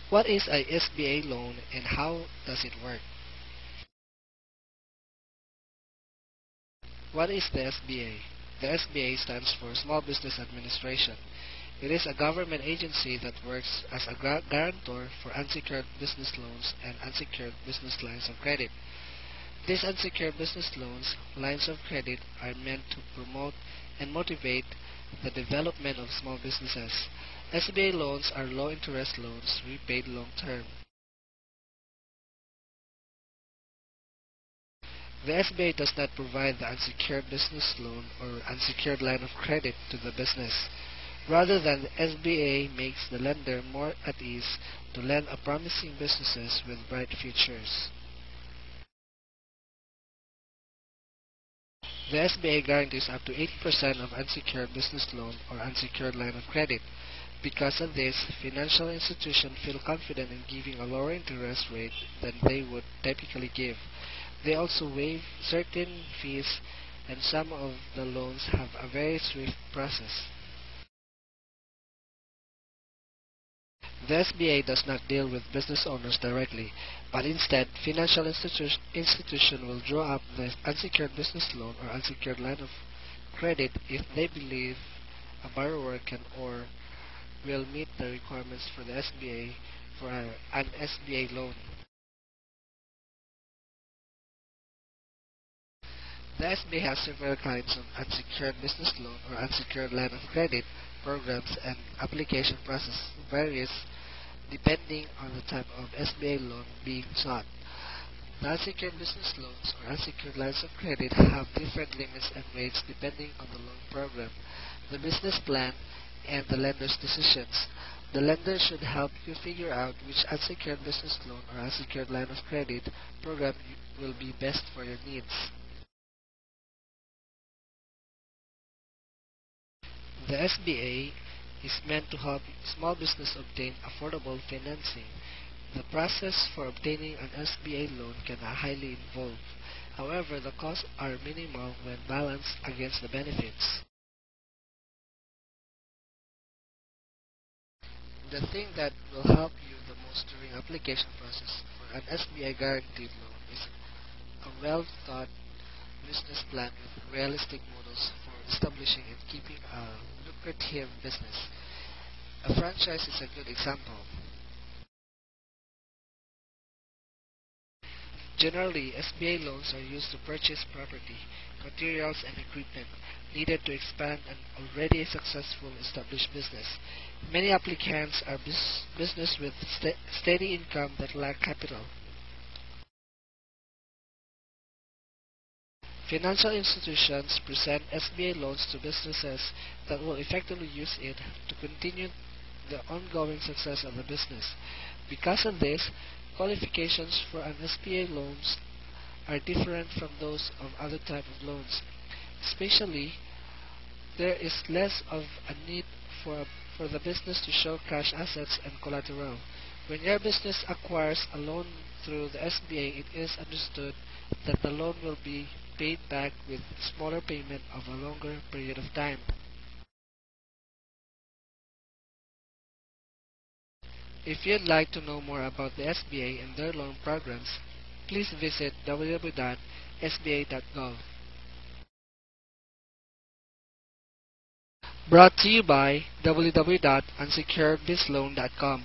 What is a SBA loan and how does it work? What is the SBA? The SBA stands for Small Business Administration. It is a government agency that works as a guarantor for unsecured business loans and unsecured business lines of credit. These unsecured business loans, lines of credit, are meant to promote and motivate the development of small businesses. SBA loans are low-interest loans repaid long-term. The SBA does not provide the unsecured business loan or unsecured line of credit to the business. Rather than the SBA makes the lender more at ease to lend a promising businesses with bright futures. The SBA guarantees up to 80% of unsecured business loan or unsecured line of credit. Because of this, financial institutions feel confident in giving a lower interest rate than they would typically give. They also waive certain fees, and some of the loans have a very swift process. The SBA does not deal with business owners directly, but instead, financial institution will draw up the unsecured business loan or unsecured line of credit if they believe a borrower can or will meet the requirements for the SBA for an SBA loan. The SBA has several kinds of unsecured business loan or unsecured line of credit programs, and application process varies depending on the type of SBA loan being sought. The unsecured business loans or unsecured lines of credit have different limits and rates depending on the loan program, the business plan, and the lender's decisions. The lender should help you figure out which unsecured business loan or unsecured line of credit program will be best for your needs. The SBA is meant to help small business obtain affordable financing. The process for obtaining an SBA loan can be highly involved. However, the costs are minimal when balanced against the benefits. The thing that will help you the most during application process for an SBA guaranteed loan is a well-thought business plan with realistic models for establishing and keeping a lucrative business. A franchise is a good example. Generally, SBA loans are used to purchase property, materials, and equipment needed to expand an already successful established business. Many applicants are business with steady income that lack capital. Financial institutions present SBA loans to businesses that will effectively use it to continue the ongoing success of the business. Because of this, qualifications for an SBA loans are different from those of other type of loans. Especially, there is less of a need for the business to show cash assets and collateral. When your business acquires a loan through the SBA, it is understood that the loan will be paid back with smaller payment of a longer period of time. If you'd like to know more about the SBA and their loan programs, please visit www.sba.gov. Brought to you by www.unsecuredbizloan.com.